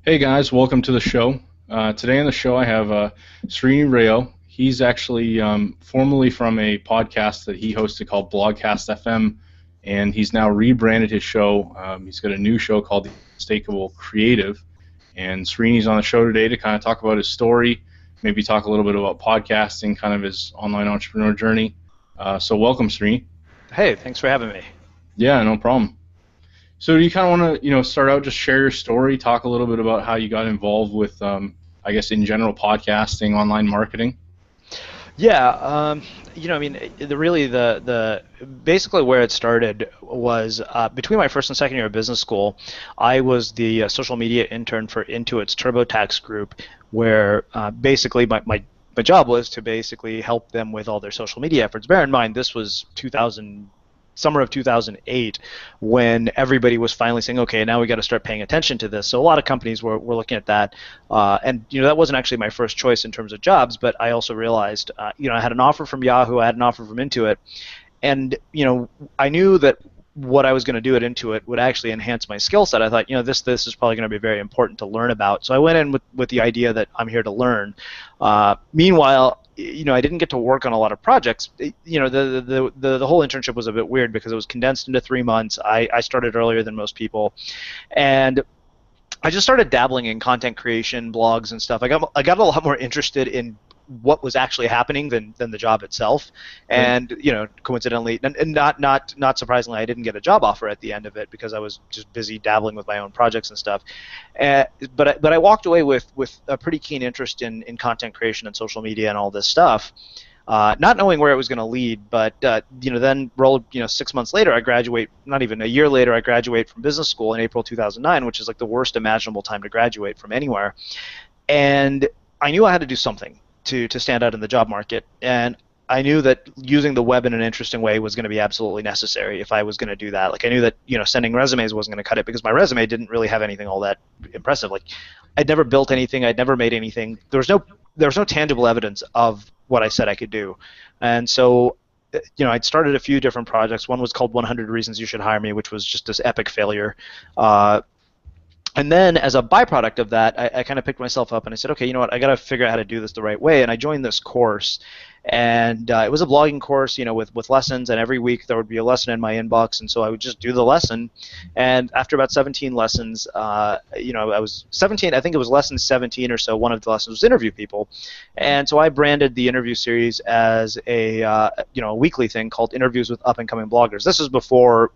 Hey guys, welcome to the show. Today on the show I have Srini. He's actually formerly from a podcast that he hosted called Blogcast FM, and he's now rebranded his show. He's got a new show called The Unmistakable Creative, and Srini's on the show today to kind of talk about his story, maybe talk a little bit about podcasting, kind of his online entrepreneur journey. So welcome, Srini. Hey, thanks for having me. Yeah, no problem. So do you kind of want to, start out, just share your story, talk a little bit about how you got involved with, I guess, in general, podcasting, online marketing? Yeah, the basically where it started was between my first and second year of business school. I was the social media intern for Intuit's TurboTax group, where basically my job was to basically help them with all their social media efforts. Bear in mind, this was summer of 2008, when everybody was finally saying, okay, now we got to start paying attention to this. So a lot of companies were looking at that, and that wasn't actually my first choice in terms of jobs, but I also realized, I had an offer from Yahoo, I had an offer from Intuit, and I knew that what I was going to do at Intuit would actually enhance my skill set. I thought, this is probably going to be very important to learn about. So I went in with the idea that I'm here to learn. Meanwhile, I didn't get to work on a lot of projects. The whole internship was a bit weird because it was condensed into 3 months. I started earlier than most people, and I just started dabbling in content creation, blogs, and stuff. I got a lot more interested in what was actually happening than the job itself, and coincidentally, and not surprisingly, I didn't get a job offer at the end of it because I was just busy dabbling with my own projects and stuff. But I walked away with a pretty keen interest in content creation and social media and all this stuff, not knowing where it was going to lead. But then rolled 6 months later, I graduate. Not even a year later, I graduate from business school in April 2009, which is like the worst imaginable time to graduate from anywhere. And I knew I had to do something to stand out in the job market, and I knew that using the web in an interesting way was going to be absolutely necessary if I was going to do that. Like, I knew that sending resumes wasn't going to cut it, because my resume didn't really have anything all that impressive. Like, I'd never built anything, I'd never made anything. There was no tangible evidence of what I said I could do. And so I'd started a few different projects. One was called 100 Reasons You Should Hire Me, which was just this epic failure. And then, as a byproduct of that, I kind of picked myself up and I said, okay, you know what, I got to figure out how to do this the right way. And I joined this course, and it was a blogging course, with lessons, and every week there would be a lesson in my inbox, and so I would just do the lesson. And after about 17 lessons, I was 17, I think it was lesson 17 or so, one of the lessons was interview people. And so I branded the interview series as a weekly thing called Interviews with Up-and-Coming Bloggers. This was before,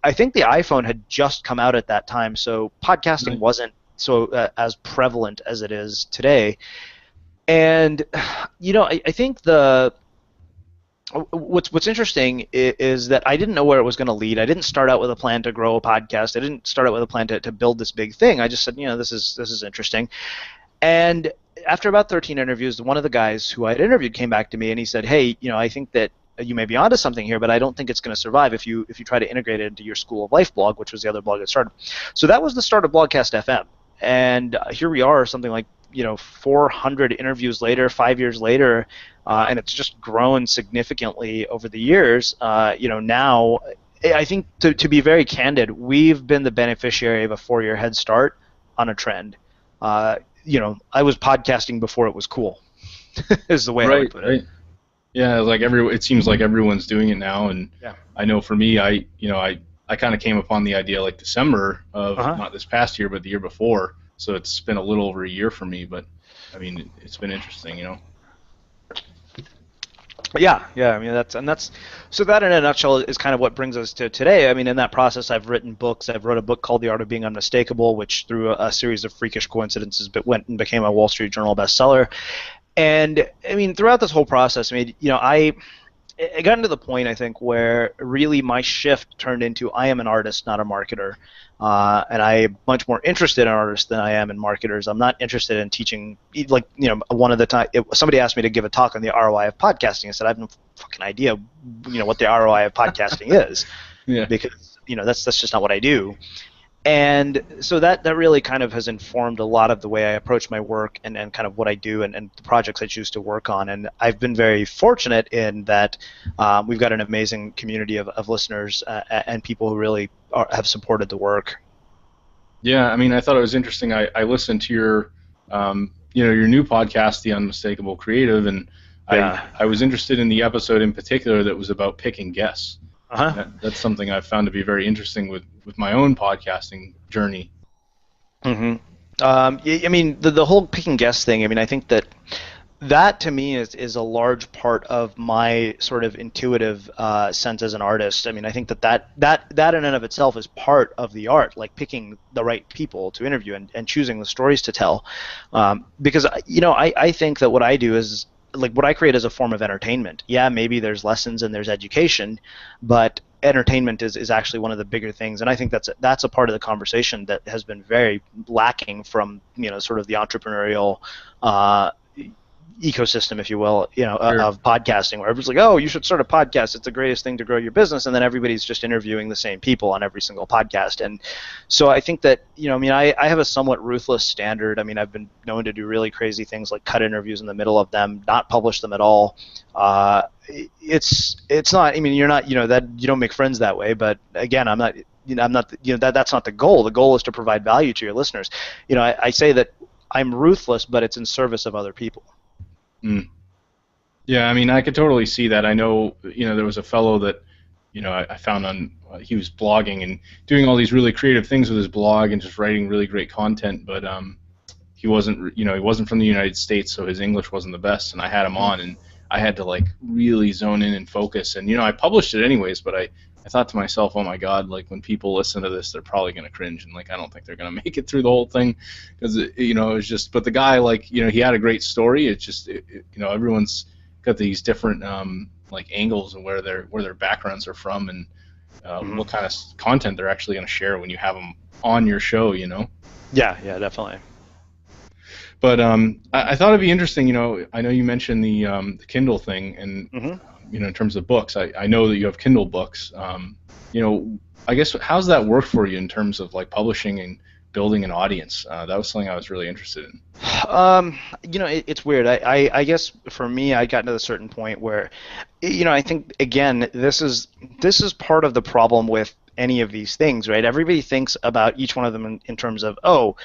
I think the iPhone had just come out at that time, so podcasting wasn't so as prevalent as it is today. And I think what's interesting is that I didn't know where it was going to lead. I didn't start out with a plan to grow a podcast. I didn't start out with a plan to build this big thing. I just said, this is interesting. And after about 13 interviews, one of the guys who I had interviewed came back to me and he said, hey, I think that you may be onto something here, but I don't think it's going to survive if you try to integrate it into your School of Life blog, which was the other blog that started. So that was the start of Blogcast FM, and here we are, something like 400 interviews later, 5 years later, and it's just grown significantly over the years. Now I think to be very candid, we've been the beneficiary of a 4-year head start on a trend. I was podcasting before it was cool, is the way I would put it. Right. Yeah, it seems like everyone's doing it now, and yeah. I know for me, I kind of came upon the idea like December of not this past year, but the year before. So it's been a little over a year for me, but I mean, it's been interesting, Yeah. I mean, so that in a nutshell is kind of what brings us to today. I mean, in that process, I've written books. I've wrote a book called The Art of Being Unmistakable, which through a series of freakish coincidences went and became a Wall Street Journal bestseller. And I mean, throughout this whole process, I mean, I got into the point, I think, where really my shift turned into I am an artist, not a marketer, and I'm much more interested in artists than I am in marketers. I'm not interested in teaching. Like, one of the time somebody asked me to give a talk on the ROI of podcasting. I said I have no fucking idea, what the ROI of podcasting is, yeah. Because that's just not what I do. And so that really kind of has informed a lot of the way I approach my work and kind of what I do and the projects I choose to work on. And I've been very fortunate in that we've got an amazing community of listeners and people who really have supported the work. Yeah, I mean, I thought it was interesting. I listened to your, your new podcast, The Unmistakable Creative, and Yeah. I was interested in the episode in particular that was about picking guests. Uh-huh. And that's something I've found to be very interesting with my own podcasting journey. I mean, the whole picking guests thing, I mean, I think that to me is a large part of my sort of intuitive sense as an artist. I mean, I think that in and of itself is part of the art, like picking the right people to interview and choosing the stories to tell. Because I think that what I do is like what I create is a form of entertainment. Yeah, maybe there's lessons and there's education, but entertainment is actually one of the bigger things, and I think that's a part of the conversation that has been very lacking from sort of the entrepreneurial ecosystem, if you will, Sure. of podcasting, where everyone's like, oh, you should start a podcast. It's the greatest thing to grow your business. And then everybody's just interviewing the same people on every single podcast. And so I think that, I mean, I have a somewhat ruthless standard. I mean, I've been known to do really crazy things like cut interviews in the middle of them, not publish them at all. It's not, I mean, you're not, that you don't make friends that way. But again, I'm not, that's not the goal. The goal is to provide value to your listeners. I say that I'm ruthless, but it's in service of other people. Mm. Yeah, I mean, I could totally see that. I know, there was a fellow that, I found on, he was blogging and doing all these really creative things with his blog and just writing really great content, but he wasn't, he wasn't from the United States, so his English wasn't the best, and I had him on, and I had to, like, really zone in and focus, and, I published it anyways, but I thought to myself, oh my God, like, when people listen to this, they're probably going to cringe, and, like, I don't think they're going to make it through the whole thing, because, it was just, but the guy, like, he had a great story. It's just, everyone's got these different, like, angles and where their backgrounds are from, and what kind of content they're actually going to share when you have them on your show, Yeah, definitely. But I thought it'd be interesting, I know you mentioned the Kindle thing, and in terms of books, I know that you have Kindle Books. I guess how's that work for you in terms of like publishing and building an audience? That was something I was really interested in. It's weird. I guess for me, I got to a certain point where, I think again, this is part of the problem with any of these things, right? Everybody thinks about each one of them in terms of, oh,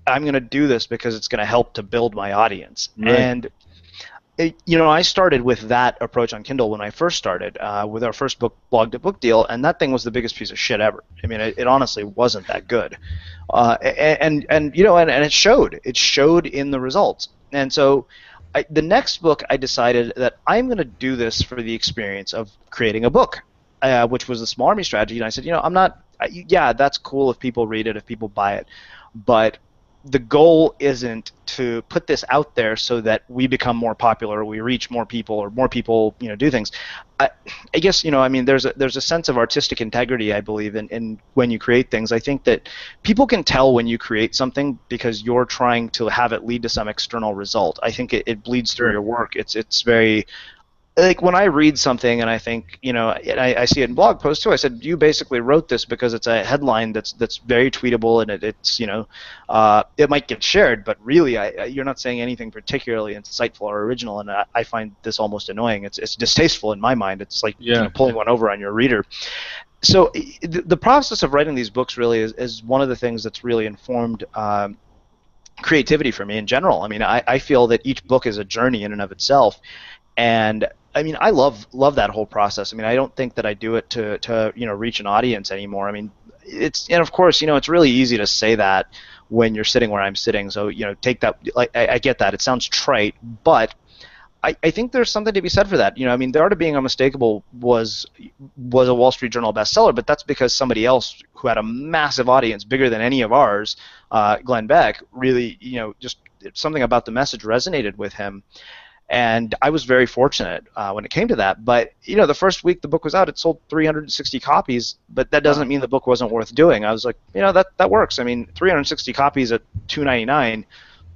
I'm going to do this because it's going to help to build my audience. Right. And I started with that approach on Kindle when I first started with our first blog to book deal, and that thing was the biggest piece of shit ever. I mean, it honestly wasn't that good, and it showed. It showed in the results. And so, the next book, I decided that I'm going to do this for the experience of creating a book, which was the Small Army Strategy. And I said, I'm not. Yeah, that's cool if people read it, if people buy it, but the goal isn't to put this out there so that we become more popular, or we reach more people, or more people, do things. I guess, I mean, there's a sense of artistic integrity, I believe, in when you create things. I think that people can tell when you create something because you're trying to have it lead to some external result. I think it bleeds through your work. It's very. Like when I read something and I think, and I see it in blog posts too. I said, you basically wrote this because it's a headline that's very tweetable, and it's it might get shared, but really you're not saying anything particularly insightful or original, and I find this almost annoying. It's distasteful in my mind. It's like pulling one over on your reader. So the process of writing these books really is one of the things that's really informed creativity for me in general. I mean, I feel that each book is a journey in and of itself, and I mean, I love that whole process. I mean, I don't think that I do it to reach an audience anymore. I mean, and of course, it's really easy to say that when you're sitting where I'm sitting. So, take that. Like, I get that. It sounds trite, but I think there's something to be said for that. I mean, The Art of Being Unmistakable was a Wall Street Journal bestseller, but that's because somebody else who had a massive audience, bigger than any of ours, Glenn Beck, really, just something about the message resonated with him. And I was very fortunate when it came to that. But, the first week the book was out, it sold 360 copies, but that doesn't mean the book wasn't worth doing. I was like, that works. I mean, 360 copies at $2.99,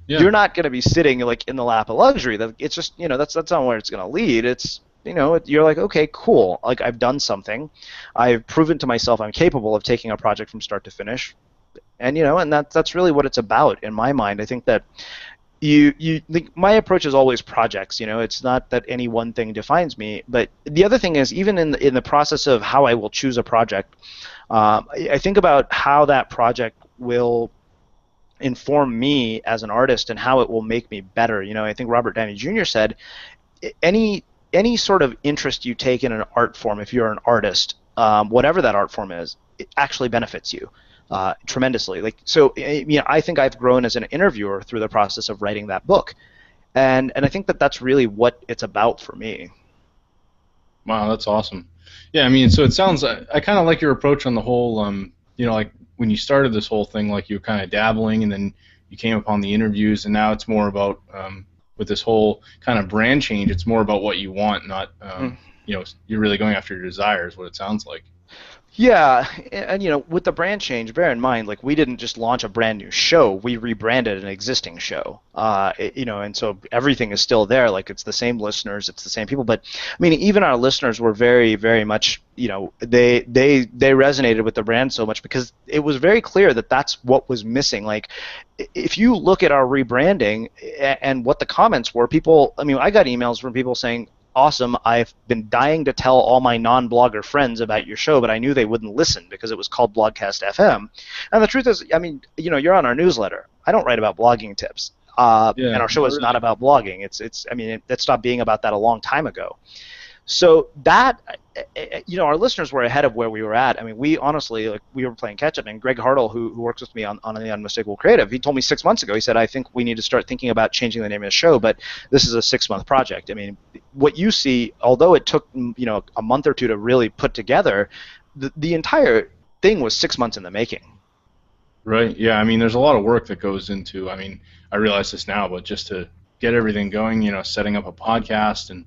you're not going to be sitting like in the lap of luxury. It's just, that's not where it's going to lead. It's, you're like, okay, cool. Like, I've done something. I've proven to myself I'm capable of taking a project from start to finish. And, and that's really what it's about in my mind. I think that my approach is always projects. It's not that any one thing defines me. But the other thing is, even in the process of how I will choose a project, I think about how that project will inform me as an artist and how it will make me better. I think Robert Downey Jr. said any sort of interest you take in an art form, if you're an artist, whatever that art form is, it actually benefits you tremendously. I think I've grown as an interviewer through the process of writing that book, and I think that that's really what it's about for me. Wow, that's awesome. Yeah, I mean, so it sounds, I kind of like your approach on the whole, like when you started this whole thing, like you were kind of dabbling and then you came upon the interviews, and now it's more about, with this whole kind of brand change, it's more about what you want, not, you're really going after your desires, what it sounds like. Yeah, and with the brand change, bear in mind, like we didn't just launch a brand new show; we rebranded an existing show. And so everything is still there. Like it's the same listeners, it's the same people. But I mean, even our listeners were very, very much, they resonated with the brand so much because it was very clear that that's what was missing. Like, if you look at our rebranding and what the comments were, people. I mean, I got emails from people saying, awesome, I've been dying to tell all my non-blogger friends about your show, but I knew they wouldn't listen because it was called Blogcast FM. And the truth is, I mean, you're on our newsletter. I don't write about blogging tips. And our show is not about blogging. It stopped being about that a long time ago. So that, our listeners were ahead of where we were at. I mean, we honestly, like, we were playing catch up. And Greg Hartle, who works with me on the Unmistakable Creative, he told me 6 months ago. He said, I think we need to start thinking about changing the name of the show, but this is a 6-month project. I mean, what you see, although it took a month or two to really put together, the entire thing was 6 months in the making. Right. Yeah. I mean, there's a lot of work that goes into. I mean, I realize this now, but just to get everything going, setting up a podcast and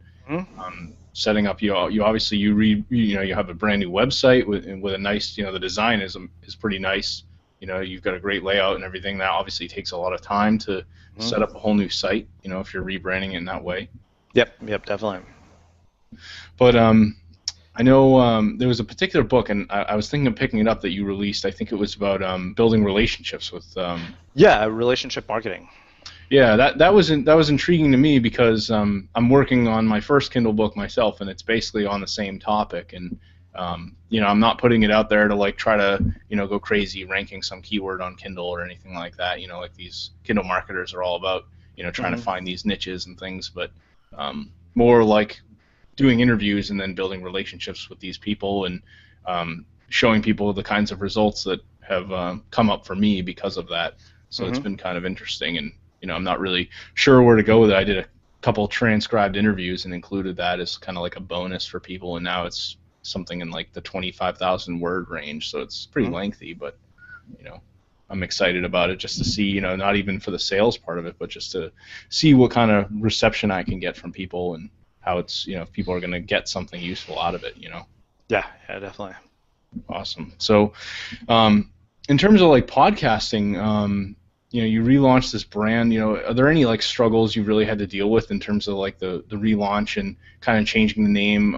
setting up, you obviously you have a brand new website with a nice, the design is pretty nice. You've got a great layout and everything. That obviously takes a lot of time to set up a whole new site. If you're rebranding it in that way. Yep, definitely. But I know there was a particular book, and I was thinking of picking it up that you released. I think it was about building relationships with. Relationship marketing. Yeah, that was intriguing to me because I'm working on my first Kindle book myself, and it's basically on the same topic. And I'm not putting it out there to like try to go crazy ranking some keyword on Kindle or anything like that. Like these Kindle marketers are all about trying to find these niches and things, but more like doing interviews and then building relationships with these people and showing people the kinds of results that have come up for me because of that. So it's been kind of interesting, and I'm not really sure where to go with it. I did a couple transcribed interviews and included that as kind of like a bonus for people, and now it's something in like the 25,000 word range, so it's pretty lengthy, but I'm excited about it just to see, not even for the sales part of it, but just to see what kind of reception I can get from people and how it's, if people are going to get something useful out of it, Yeah, definitely. Awesome. So in terms of like podcasting, you relaunched this brand, are there any like struggles you really had to deal with in terms of like the relaunch and kind of changing the name,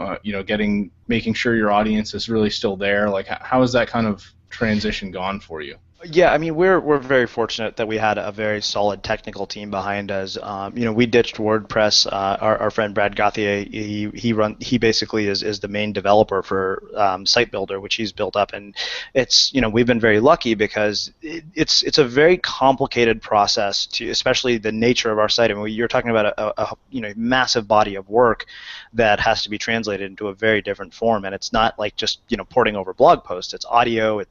making sure your audience is really still there? Like how has that kind of transition gone for you? Yeah, I mean, we're very fortunate that we had a very solid technical team behind us. We ditched WordPress. Our friend Brad Gauthier, he basically is the main developer for Site Builder, which he's built up, and it's we've been very lucky because it's a very complicated process to, especially the nature of our site. I mean, you're talking about a massive body of work that has to be translated into a very different form, and it's not like just porting over blog posts. It's audio.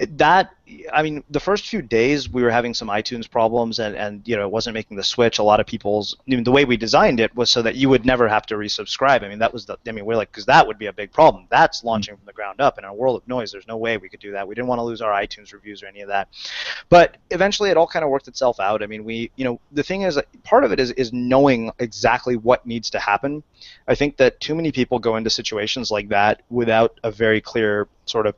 The first few days we were having some iTunes problems and it wasn't making the switch. A lot of the way we designed it was so that you would never have to resubscribe. I mean, we're like, because that would be a big problem. That's launching from the ground up. In a world of noise, there's no way we could do that. We didn't want to lose our iTunes reviews or any of that. But eventually it all kind of worked itself out. I mean, the thing is, part of it is knowing exactly what needs to happen. I think that too many people go into situations like that without a very clear sort of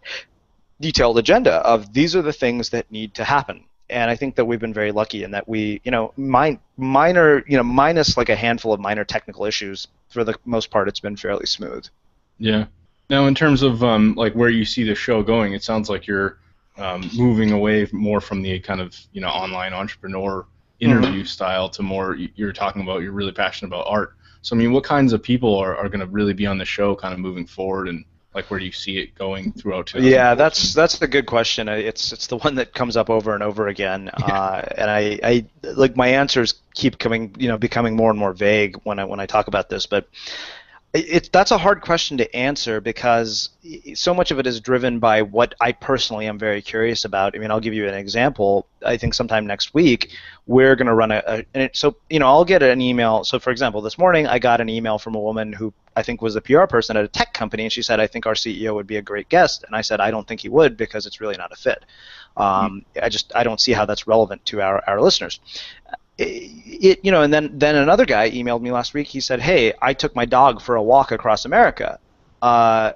detailed agenda of these are the things that need to happen. And I think that we've been very lucky in that we, minus like a handful of minor technical issues, for the most part, it's been fairly smooth. Yeah. Now, in terms of like where you see the show going, it sounds like you're moving away more from the kind of online entrepreneur interview style to more. You're talking about you're really passionate about art. So I mean, what kinds of people are going to really be on the show, kind of moving forward, and Like, where do you see it going throughout Yeah, 2014? that's a good question. It's the one that comes up over and over again, and I like my answers keep coming, becoming more and more vague when I talk about this. But that's a hard question to answer because so much of it is driven by what I personally am very curious about. I mean, I'll give you an example. I think sometime next week we're going to run I'll get an email. So for example, this morning I got an email from a woman who I think was the PR person at a tech company, and she said, I think our CEO would be a great guest. And I said, I don't think he would because it's really not a fit. I don't see how that's relevant to our listeners. And then another guy emailed me last week. He said, "Hey, I took my dog for a walk across America. I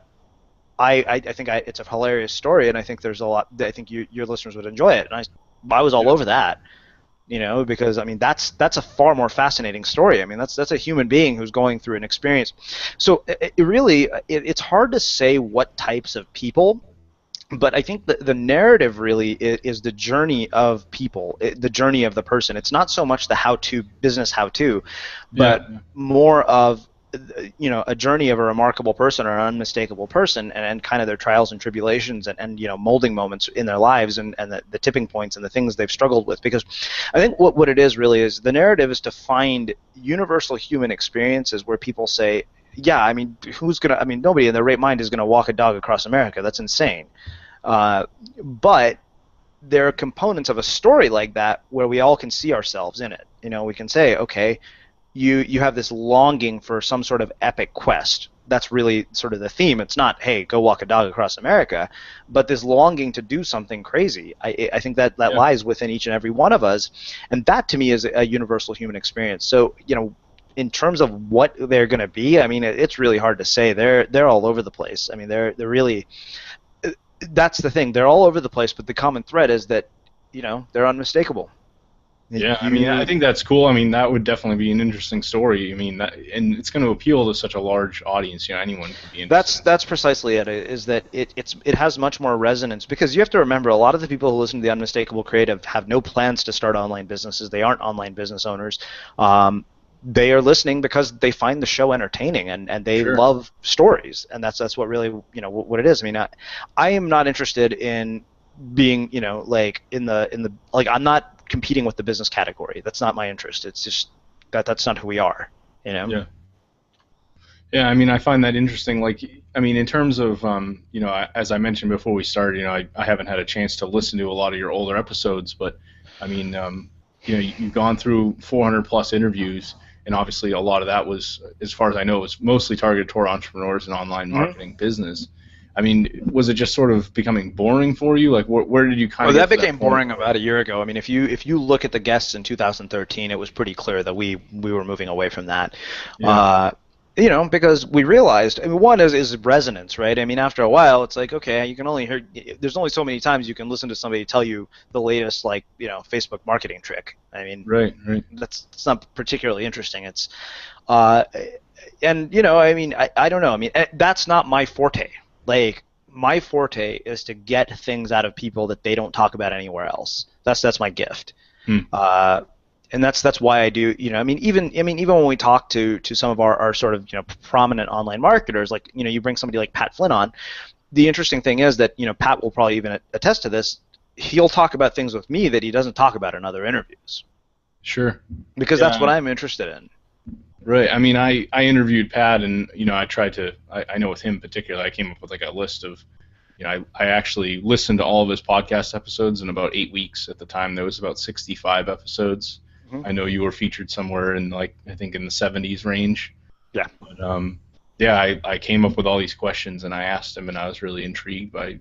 think it's a hilarious story, and I think there's a lot. I think your listeners would enjoy it." And I was all over that, because I mean that's a far more fascinating story. I mean that's a human being who's going through an experience. So it's hard to say what types of people. But I think the narrative really is the journey of people, the journey of the person. It's not so much the how-to, business how-to, but more of a journey of a remarkable person or an unmistakable person, and kind of their trials and tribulations and molding moments in their lives and the tipping points and the things they've struggled with. Because I think what it is really is the narrative is to find universal human experiences where people say, yeah, I mean, nobody in their right mind is going to walk a dog across America. That's insane. But there are components of a story like that where we all can see ourselves in it. We can say, okay, you have this longing for some sort of epic quest. That's really sort of the theme. It's not, hey, go walk a dog across America, but this longing to do something crazy. I think that lies within each and every one of us, and that to me is a universal human experience. So, in terms of what they're going to be, I mean, it's really hard to say. They're all over the place. I mean, they're really. That's the thing. They're all over the place, but the common thread is that, they're unmistakable. Yeah, I mean, I think that's cool. I mean, that would definitely be an interesting story. I mean, and it's going to appeal to such a large audience. Anyone could be interested. That's precisely it. Is that it has much more resonance because you have to remember a lot of the people who listen to the Unmistakable Creative have no plans to start online businesses. They aren't online business owners. They are listening because they find the show entertaining and they love stories, and that's what really what it is. I mean, I am not interested in being like in the like I'm not competing with the business category. That's not my interest. It's just that's not who we are. Yeah. Yeah, I mean, I find that interesting. Like, I mean, in terms of as I mentioned before we started, I haven't had a chance to listen to a lot of your older episodes, but I mean, you've gone through 400 plus interviews. And obviously, a lot of that was, as far as I know, was mostly targeted toward entrepreneurs and online marketing business. I mean, was it just sort of becoming boring for you? Like, where did you kind of? Well, that became boring about a year ago. I mean, if you look at the guests in 2013, it was pretty clear that we were moving away from that. Yeah. Because we realized, I mean, one is resonance, right? I mean, after a while, it's like, okay, you can only hear, there's only so many times you can listen to somebody tell you the latest, like, Facebook marketing trick. I mean, right. That's not particularly interesting. It's, I mean, I don't know. I mean, that's not my forte. Like, my forte is to get things out of people that they don't talk about anywhere else. That's my gift. And that's why I do, even when we talk to some of our sort of, prominent online marketers, like, you bring somebody like Pat Flynn on, the interesting thing is that, Pat will probably even attest to this, he'll talk about things with me that he doesn't talk about in other interviews. Sure. Because that's what I'm interested in. Right. I mean, I interviewed Pat, and, I tried to, I know with him particularly, I came up with like a list of, I actually listened to all of his podcast episodes in about 8 weeks. At the time, there was about 65 episodes. I know you were featured somewhere in, like, I think in the 70s range. Yeah. But, I came up with all these questions, and I asked him, and I was really intrigued by,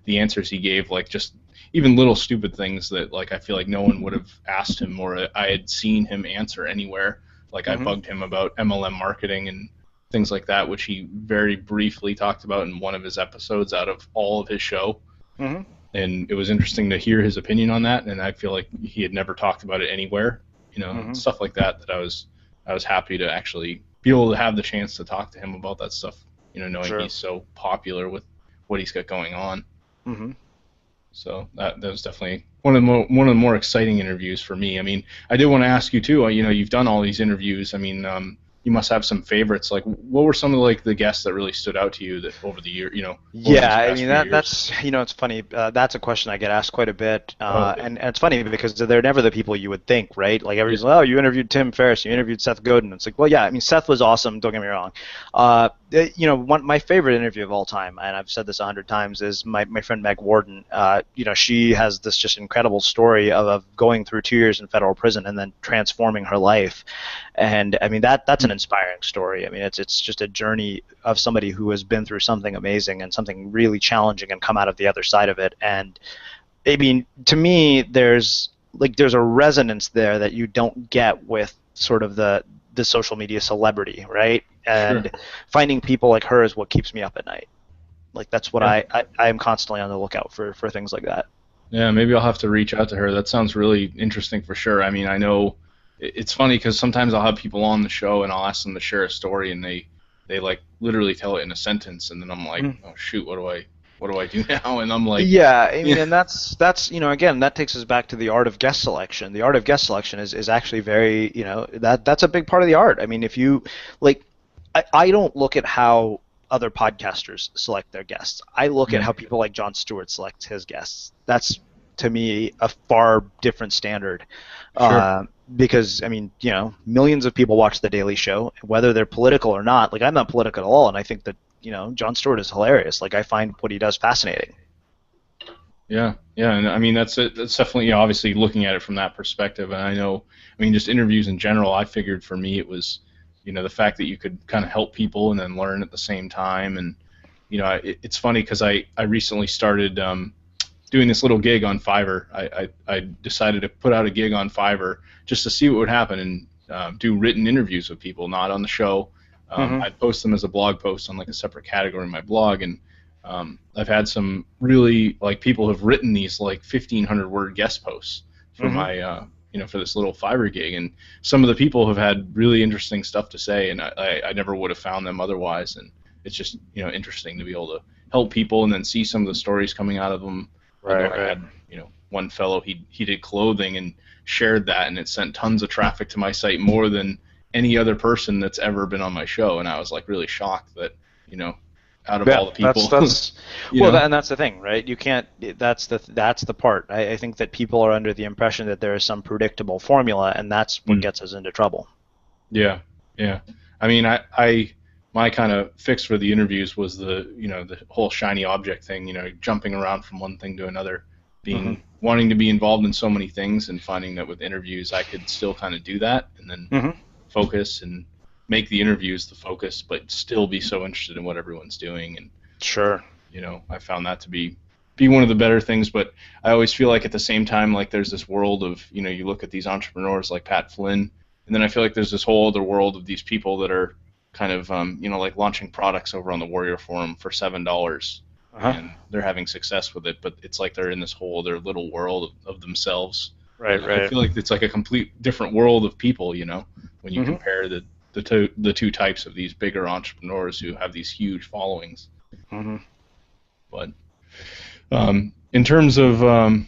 the answers he gave, like just even little stupid things that, like, I feel like no one would have asked him or I had seen him answer anywhere. Like, I bugged him about MLM marketing and things like that, which he very briefly talked about in one of his episodes out of all of his show. And it was interesting to hear his opinion on that, and I feel like he had never talked about it anywhere. Stuff like that I was happy to actually be able to have the chance to talk to him about that stuff, knowing he's so popular with what he's got going on. So that was definitely one of the more exciting interviews for me. I mean, I did want to ask you too, you've done all these interviews. I mean, you must have some favorites. Like, what were some of like the guests that really stood out to you that over the year, over Yeah, these I past mean few years? that's it's funny. That's a question I get asked quite a bit, Oh, okay. and it's funny because they're never the people you would think, right? Like Yeah, everybody's like, oh, you interviewed Tim Ferriss, you interviewed Seth Godin. It's like, well, yeah, I mean Seth was awesome. Don't get me wrong. My favorite interview of all time, and I've said this 100 times, is my friend Meg Warden. She has this just incredible story of going through 2 years in federal prison and then transforming her life. And I mean that's an inspiring story. I mean it's just a journey of somebody who has been through something amazing and something really challenging and come out of the other side of it. And I mean to me there's a resonance there that you don't get with sort of the social media celebrity, right? sure. And finding people like her is what keeps me up at night. Like that's what Yeah. I am constantly on the lookout for things like that. Yeah, maybe I'll have to reach out to her. That sounds really interesting for sure. I mean, I know it's funny because sometimes I'll have people on the show and I'll ask them to share a story and they like literally tell it in a sentence and then I'm like, oh shoot, what do I do now? And I'm like, Yeah, I mean, yeah, and that's again, that takes us back to the art of guest selection. The art of guest selection is actually very, that's a big part of the art. I mean, if you like, I don't look at how other podcasters select their guests. I look at yeah, how people like Jon Stewart select his guests. That's to me a far different standard. sure. Because I mean, millions of people watch The Daily Show, whether they're political or not. Like I'm not political at all, and I think that Jon Stewart is hilarious. Like I find what he does fascinating. Yeah, yeah, and I mean that's it. That's definitely obviously looking at it from that perspective. And I know, I mean, just interviews in general. I figured for me it was, the fact that you could kind of help people and then learn at the same time. And it's funny because I recently started doing this little gig on Fiverr. I decided to put out a gig on Fiverr just to see what would happen and do written interviews with people, not on the show. I'd post them as a blog post on like a separate category in my blog, and I've had some really like people have written these like 1,500 word guest posts for my for this little Fiverr gig, and some of the people have had really interesting stuff to say, and I never would have found them otherwise, and it's just interesting to be able to help people and then see some of the stories coming out of them. Right, I had one fellow he did clothing and shared that, and it sent tons of traffic to my site, more than any other person that's ever been on my show, and I was like really shocked that out of all the people. That's and that's the thing, right? You can't. That's the part. I think that people are under the impression that there is some predictable formula, and that's what gets us into trouble. Yeah, yeah. I mean, my kind of fix for the interviews was the whole shiny object thing. Jumping around from one thing to another, wanting to be involved in so many things, and finding that with interviews I could still kind of do that, and then focus and make the interviews the focus, but still be so interested in what everyone's doing. And sure, I found that to be one of the better things. But I always feel like at the same time, like there's this world of you look at these entrepreneurs like Pat Flynn, and then I feel like there's this whole other world of these people that are kind of like launching products over on the Warrior Forum for $7, and they're having success with it, but it's like they're in this whole other little world of themselves. Right. I feel like it's like a complete different world of people, when you compare the two types of these bigger entrepreneurs who have these huge followings. But in terms of, I'm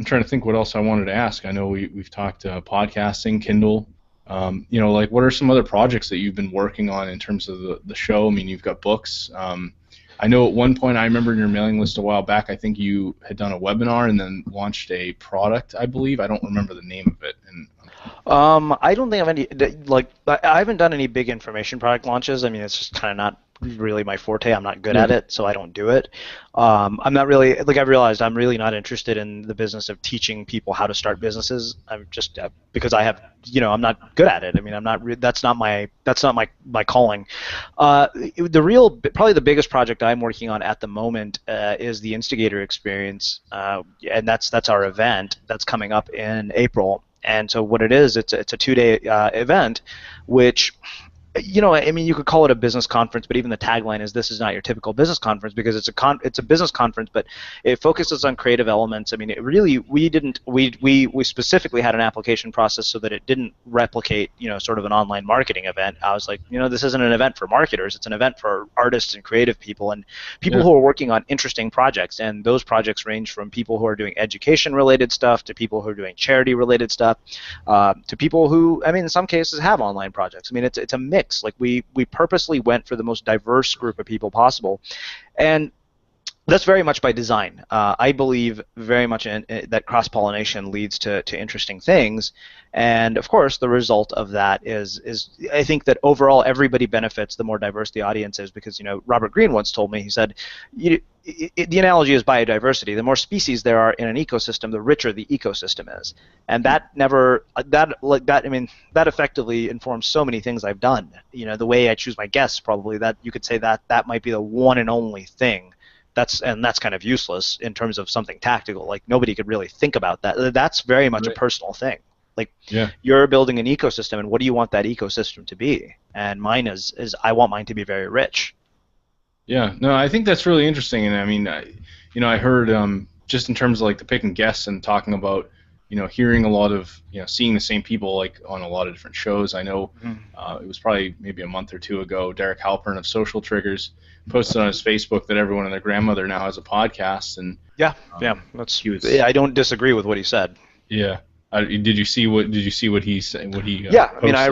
trying to think what else I wanted to ask. I know we've talked podcasting, Kindle. Like what are some other projects that you've been working on in terms of the show? I mean, you've got books. I know at one point, I remember in your mailing list a while back, I think you had done a webinar and then launched a product, I believe. I don't remember the name of it. And I don't think I've I haven't done any big information product launches. I mean, it's just kind of not really my forte. I'm not good at it, so I don't do it. I'm not really, I've realized I'm really not interested in the business of teaching people how to start businesses. I'm just because I have, I'm not good at it. I mean, that's not my calling. Probably the biggest project I'm working on at the moment is the Instigator Experience, and that's our event that's coming up in April. And so what it is, it's a 2-day event, which, I mean, you could call it a business conference, but even the tagline is "This is not your typical business conference," because it's a business conference, but it focuses on creative elements. I mean, it really we specifically had an application process so that it didn't replicate sort of an online marketing event. I was like, this isn't an event for marketers; it's an event for artists and creative people and people who are working on interesting projects. And those projects range from people who are doing education-related stuff to people who are doing charity-related stuff to people who, I mean, in some cases have online projects. I mean, it's a mix. mix. Like we purposely went for the most diverse group of people possible, and that's very much by design. I believe very much that cross-pollination leads to interesting things, and of course, the result of that is I think that overall everybody benefits the more diverse the audience is, because Robert Greene once told me, he said, the analogy is biodiversity. The more species there are in an ecosystem, the richer the ecosystem is, and that effectively informs so many things I've done. The way I choose my guests, probably that you could say that might be the one and only thing. That's kind of useless in terms of something tactical. Like nobody could really think about that. That's very much a personal thing. Like you're building an ecosystem, and what do you want that ecosystem to be? And mine is I want mine to be very rich. Yeah, no, I think that's really interesting, and I mean, I heard just in terms of like the picking guests and talking about, hearing a lot of, seeing the same people like on a lot of different shows. I know it was probably maybe a month or two ago, Derek Halpern of Social Triggers posted on his Facebook that everyone and their grandmother now has a podcast, and I don't disagree with what he said. Yeah. Did you see what he said? Posted? I mean, I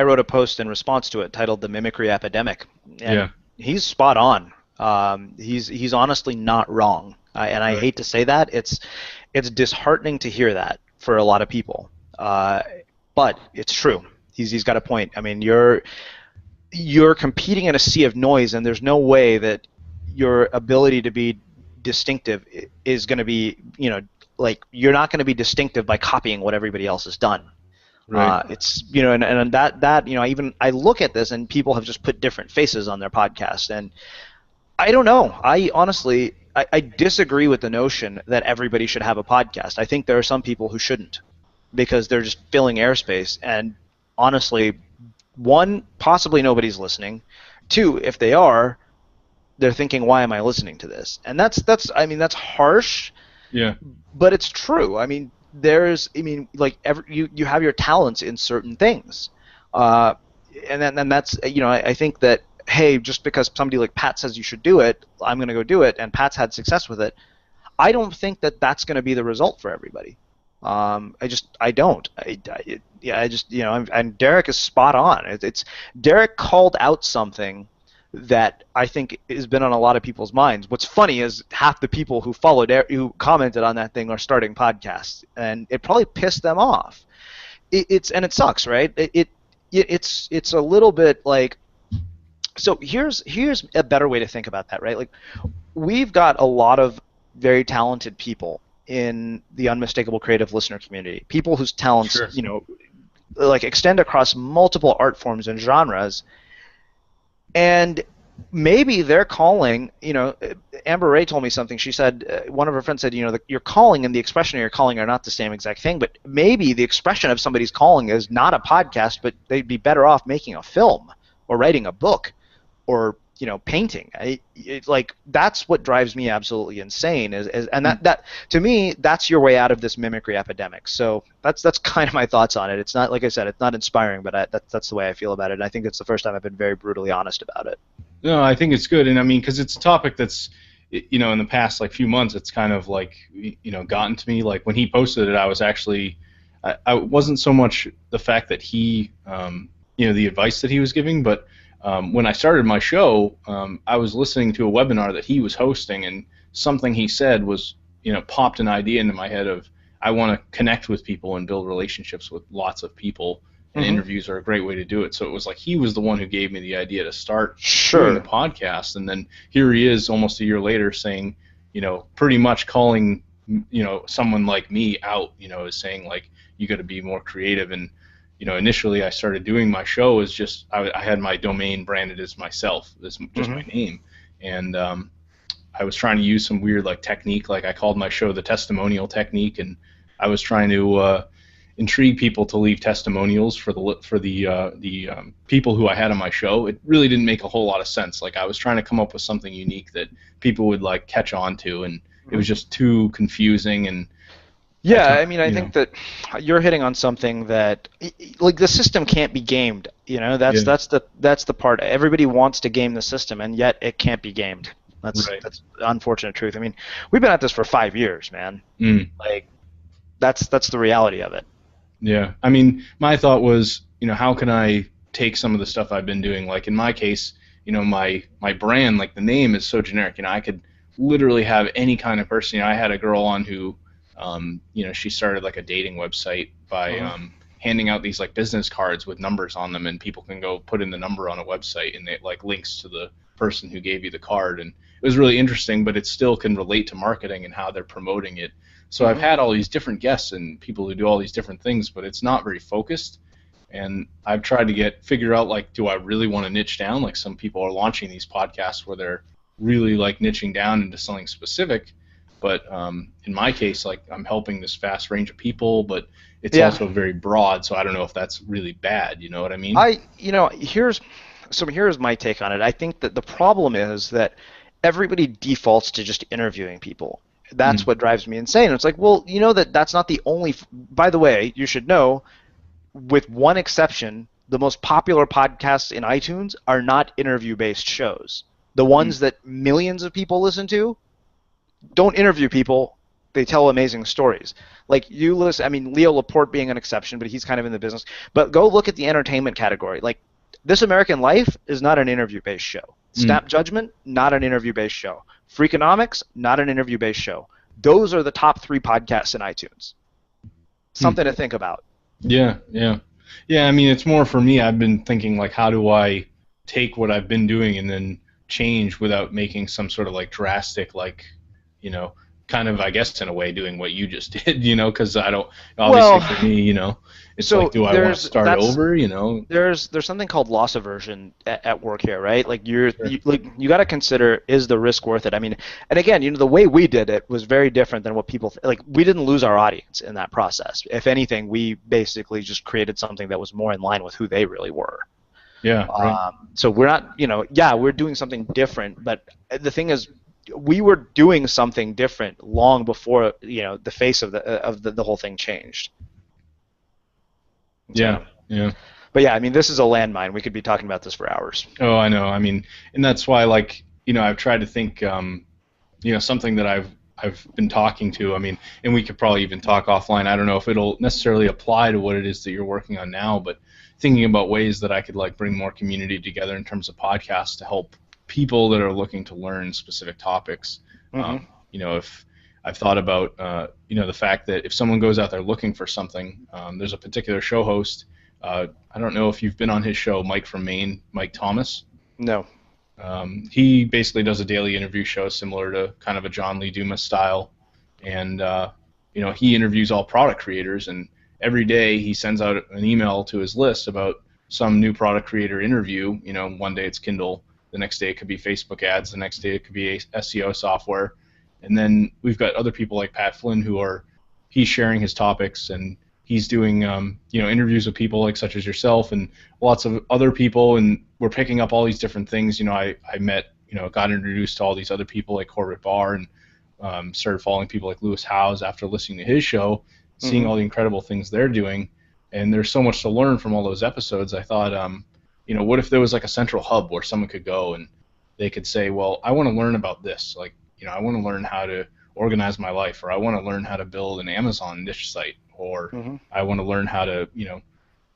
wrote a post in response to it titled "The Mimicry Epidemic," and he's spot on. He's honestly not wrong, and I hate to say that. It's disheartening to hear that for a lot of people, but it's true. He's got a point. I mean, you're competing in a sea of noise, and there's no way that your ability to be distinctive is going to be, like you're not going to be distinctive by copying what everybody else has done. Right. It's and that even I look at this and people have just put different faces on their podcast, and I don't know. I honestly I disagree with the notion that everybody should have a podcast. I think there are some people who shouldn't, because they're just filling airspace, and honestly, one, possibly nobody's listening. Two, if they are, they're thinking, why am I listening to this? And that's harsh. Yeah. But it's true. I mean, you have your talents in certain things, and that's I think that, hey, just because somebody like Pat says you should do it, I'm going to go do it, and Pat's had success with it. I don't think that that's going to be the result for everybody. I don't. And Derek is spot on. Derek called out something that I think has been on a lot of people's minds. What's funny is half the people who who commented on that thing are starting podcasts, and it probably pissed them off. It sucks, right? It's a little bit like. So here's a better way to think about that, right? Like, we've got a lot of very talented people in the Unmistakable Creative Listener community, people whose talents, like extend across multiple art forms and genres, and maybe their calling, Amber Ray told me something. She said, one of her friends said, your calling and the expression of your calling are not the same exact thing, but maybe the expression of somebody's calling is not a podcast, but they'd be better off making a film or writing a book or painting. Like, that's what drives me absolutely insane. And that to me, that's your way out of this mimicry epidemic. So that's kind of my thoughts on it. It's not, like I said, it's not inspiring, but that's the way I feel about it. And I think it's the first time I've been very brutally honest about it. No, I think it's good, and I mean, because it's a topic that's, in the past like few months, it's kind of like gotten to me. Like when he posted it, I was actually, I wasn't so much the fact that he, the advice that he was giving, but when I started my show, I was listening to a webinar that he was hosting, and something he said was, popped an idea into my head of, I want to connect with people and build relationships with lots of people, and interviews are a great way to do it. So it was like he was the one who gave me the idea to start doing the podcast, and then here he is almost a year later saying, pretty much calling, someone like me out, is saying like, you got to be more creative. And initially I started doing my show as just, I had my domain branded as myself, as just my name, and I was trying to use some weird like technique, like I called my show the testimonial technique, and I was trying to intrigue people to leave testimonials for the people who I had on my show. It really didn't make a whole lot of sense. Like, I was trying to come up with something unique that people would like catch on to, and it was just too confusing. And yeah, I mean, I think that you're hitting on something that, like, the system can't be gamed. That's the part. Everybody wants to game the system, and yet it can't be gamed. That's the unfortunate truth. I mean, we've been at this for 5 years, man. Like, that's the reality of it. Yeah, I mean, my thought was, how can I take some of the stuff I've been doing. Like in my case, my brand, like the name is so generic. I could literally have any kind of person. I had a girl on who, she started like a dating website by handing out these like business cards with numbers on them, and people can go put in the number on a website, and it like links to the person who gave you the card. And it was really interesting, but it still can relate to marketing and how they're promoting it. So I've had all these different guests and people who do all these different things, but it's not very focused. And I've tried to figure out, like, do I really want to niche down? Like, some people are launching these podcasts where they're really like niching down into something specific. But in my case, like, I'm helping this vast range of people, but it's also very broad. So I don't know if that's really bad. You know what I mean? Here's my take on it. I think that the problem is that everybody defaults to just interviewing people. That's what drives me insane. It's like, well, that's not the only. By the way, you should know, with one exception, the most popular podcasts in iTunes are not interview-based shows. The ones that millions of people listen to don't interview people. They tell amazing stories. Like, you listen, I mean, Leo Laporte being an exception, but he's kind of in the business. But go look at the entertainment category. Like, This American Life is not an interview-based show. Snap Judgment, not an interview-based show. Freakonomics, not an interview-based show. Those are the top 3 podcasts in iTunes. Something to think about. Yeah. I mean, it's more for me. I've been thinking, like, how do I take what I've been doing and then change without making some sort of like drastic, like, kind of, I guess, in a way, doing what you just did, because I don't, obviously for me, it's so like, do I want to start over, There's something called loss aversion at work here, right? Like, you got to consider, is the risk worth it? I mean, and again, the way we did it was very different than what people, like, we didn't lose our audience in that process. If anything, we basically just created something that was more in line with who they really were. Yeah. Right. So we're not, we're doing something different, but the thing is, we were doing something different long before the face of the whole thing changed. So, yeah. But yeah, I mean, this is a landmine. We could be talking about this for hours. Oh, I know. I mean, and that's why, like, I've tried to think, something that I've been talking to. I mean, and we could probably even talk offline. I don't know if it'll necessarily apply to what it is that you're working on now, but thinking about ways that I could, like, bring more community together in terms of podcasts to help people that are looking to learn specific topics. If I've thought about, the fact that if someone goes out there looking for something, there's a particular show host. I don't know if you've been on his show, Mike from Maine, Mike Thomas. No. He basically does a daily interview show similar to kind of a John Lee Dumas style, and he interviews all product creators, and every day he sends out an email to his list about some new product creator interview. One day it's Kindle. The next day it could be Facebook ads. The next day it could be SEO software. And then we've got other people like Pat Flynn he's sharing his topics, and he's doing interviews with people like such as yourself and lots of other people, and we're picking up all these different things. I met, got introduced to all these other people like Corbett Barr, and started following people like Lewis Howes after listening to his show, seeing all the incredible things they're doing. And there's so much to learn from all those episodes. I thought, what if there was like a central hub where someone could go and they could say, well, I want to learn about this. Like, I want to learn how to organize my life, or I want to learn how to build an Amazon niche site, or I want to learn how to,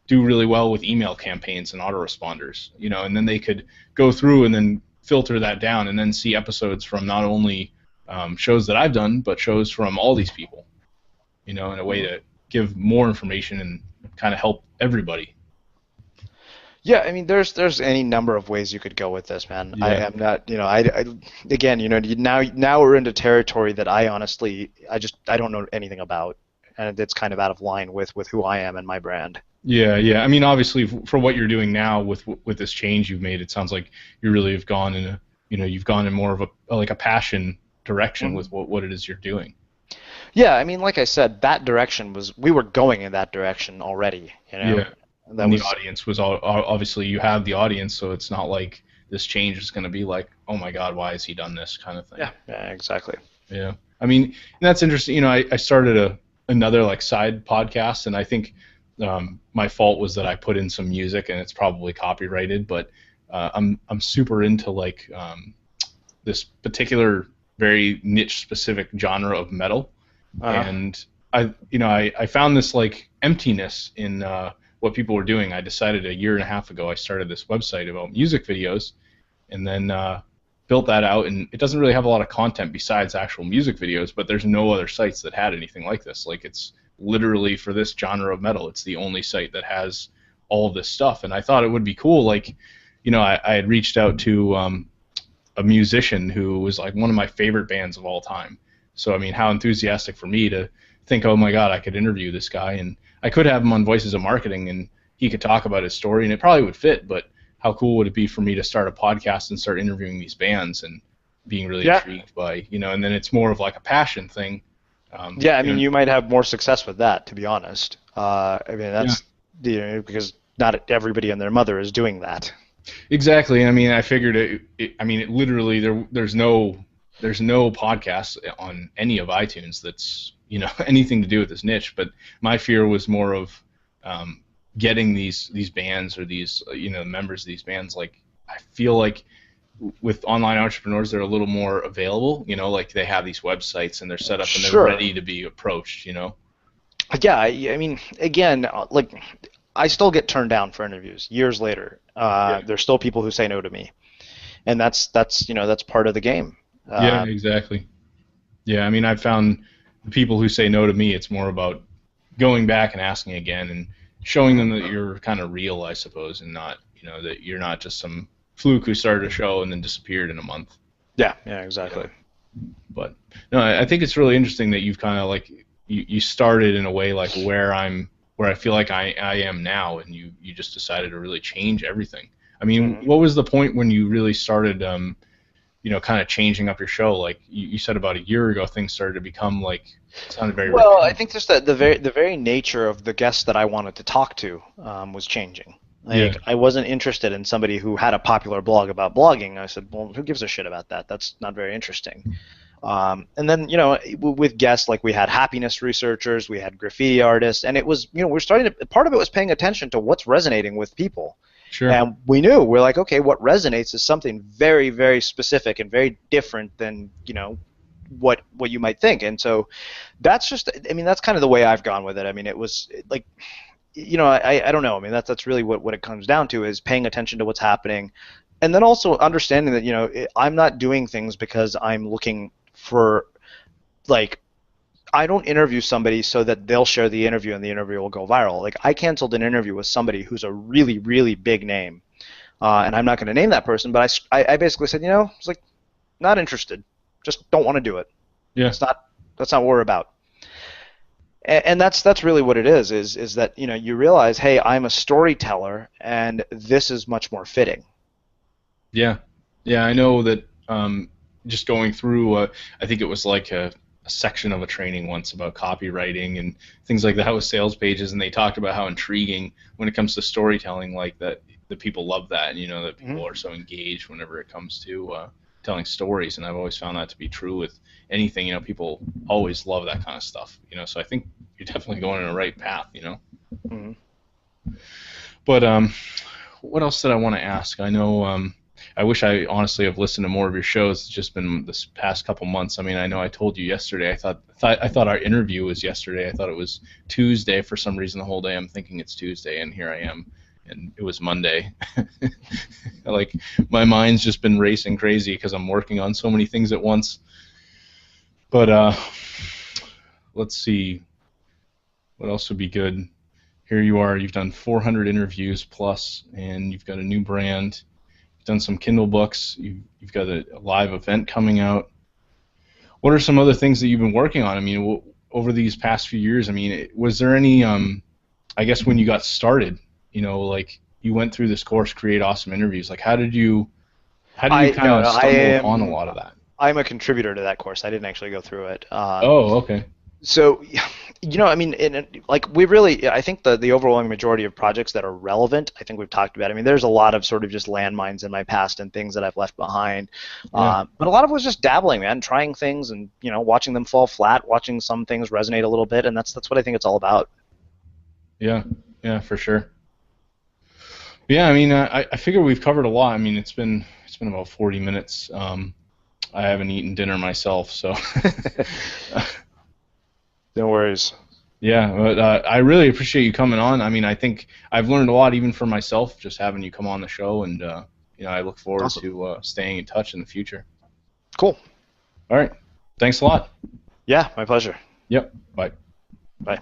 do really well with email campaigns and autoresponders, and then they could go through and then filter that down and then see episodes from not only shows that I've done, but shows from all these people, in a way to give more information and kind of help everybody. Yeah, I mean, there's any number of ways you could go with this, man. Yeah. I am not, again, now we're into territory that I honestly, I don't know anything about, and it's kind of out of line with who I am and my brand. Yeah. I mean, obviously, for what you're doing now with this change you've made, it sounds like you really have gone in you've gone in more of a passion direction with what it is you're doing. Yeah, I mean, like I said, that direction we were going in that direction already, Yeah. And the audience was obviously, you have the audience, so it's not like this change is going to be like, oh my God, why has he done this kind of thing. Yeah, exactly. Yeah, I mean, and that's interesting. I started another like side podcast, and I think my fault was that I put in some music, and it's probably copyrighted, but I'm super into like this particular very niche specific genre of metal, and I found this like emptiness in what people were doing. I decided a year and a half ago I started this website about music videos, and then built that out. And it doesn't really have a lot of content besides actual music videos, but there's no other sites that had anything like this. Like, it's literally for this genre of metal. It's the only site that has all of this stuff. And I thought it would be cool. Like, I had reached out to a musician who was like one of my favorite bands of all time. So, I mean, how enthusiastic for me to think, oh my God, I could interview this guy, and I could have him on Voices of Marketing, and he could talk about his story, and it probably would fit. But how cool would it be for me to start a podcast and start interviewing these bands and being really intrigued by, and then it's more of like a passion thing. I mean, you might have more success with that, to be honest. I mean, that's because not everybody and their mother is doing that. Exactly. I mean, I figured it literally there's no podcast on any of iTunes that's anything to do with this niche. But my fear was more of getting these bands or these members of these bands. Like, I feel like with online entrepreneurs, they're a little more available. Like, they have these websites and they're set up and they're ready to be approached. Yeah, I mean, again, like, I still get turned down for interviews years later. There's still people who say no to me, and that's part of the game. Yeah, exactly. Yeah, I mean, I've found the people who say no to me, it's more about going back and asking again and showing them that you're kind of real, I suppose, and not, that you're not just some fluke who started a show and then disappeared in a month. Yeah, exactly. But no, I think it's really interesting that you've kind of like you started in a way like where I feel like I am now, and you just decided to really change everything. I mean, what was the point when you really started, kind of changing up your show? Like you said, about a year ago, things started to become like, it sounded very well. I think just that the very nature of the guests that I wanted to talk to was changing. Like, I wasn't interested in somebody who had a popular blog about blogging. I said, well, who gives a shit about that? That's not very interesting. And then, with guests, like, we had happiness researchers, we had graffiti artists, and it was, we're starting to, part of it was paying attention to what's resonating with people. Sure. And we're like, okay, what resonates is something very, very specific and very different than, what you might think. And so that's just, I mean, that's kind of the way I've gone with it. I mean, it was like, I don't know. I mean, that's really what it comes down to, is paying attention to what's happening. And then also understanding that, I'm not doing things because I'm looking for, like, I don't interview somebody so that they'll share the interview and the interview will go viral. Like, I canceled an interview with somebody who's a really, really big name. And I'm not going to name that person, but I basically said, it's like, not interested. Just don't want to do it. Yeah. That's not what we're about. And that's really what it is that, you realize, hey, I'm a storyteller, and this is much more fitting. Yeah. Yeah, I know that just going through, I think it was like a section of a training once about copywriting and things like that with sales pages, and they talked about how intriguing when it comes to storytelling, like that people love that, and that people are so engaged whenever it comes to telling stories. And I've always found that to be true with anything. People always love that kind of stuff. So I think you're definitely going in the right path. But what else did I want to ask? I know I wish I honestly have listened to more of your shows. It's just been this past couple months. I mean, I know I told you yesterday. I thought our interview was yesterday. I thought it was Tuesday for some reason. The whole day I'm thinking it's Tuesday, and here I am, and it was Monday. Like, my mind's just been racing crazy because I'm working on so many things at once. But let's see, what else would be good? Here you are. You've done 400 interviews plus, and you've got a new brand. You've done some Kindle Books. You've got a live event coming out. What are some other things that you've been working on? I mean, over these past few years, I mean, was there any, I guess when you got started, like, you went through this course, Create Awesome Interviews. Like, how did you kind of stumble upon a lot of that? I'm a contributor to that course. I didn't actually go through it. Oh, okay. So, I mean, I think the overwhelming majority of projects that are relevant, I think we've talked about. I mean, there's a lot of sort of just landmines in my past and things that I've left behind. But a lot of it was just dabbling, man, trying things and, watching them fall flat, watching some things resonate a little bit, and that's what I think it's all about. Yeah, for sure. Yeah, I mean, I figure we've covered a lot. I mean, it's been about 40 minutes. I haven't eaten dinner myself, so. No worries. Yeah, but I really appreciate you coming on. I mean, I think I've learned a lot even for myself just having you come on the show, and I look forward Awesome. to staying in touch in the future. Cool. All right, thanks a lot. Yeah, my pleasure. Yep, bye. Bye.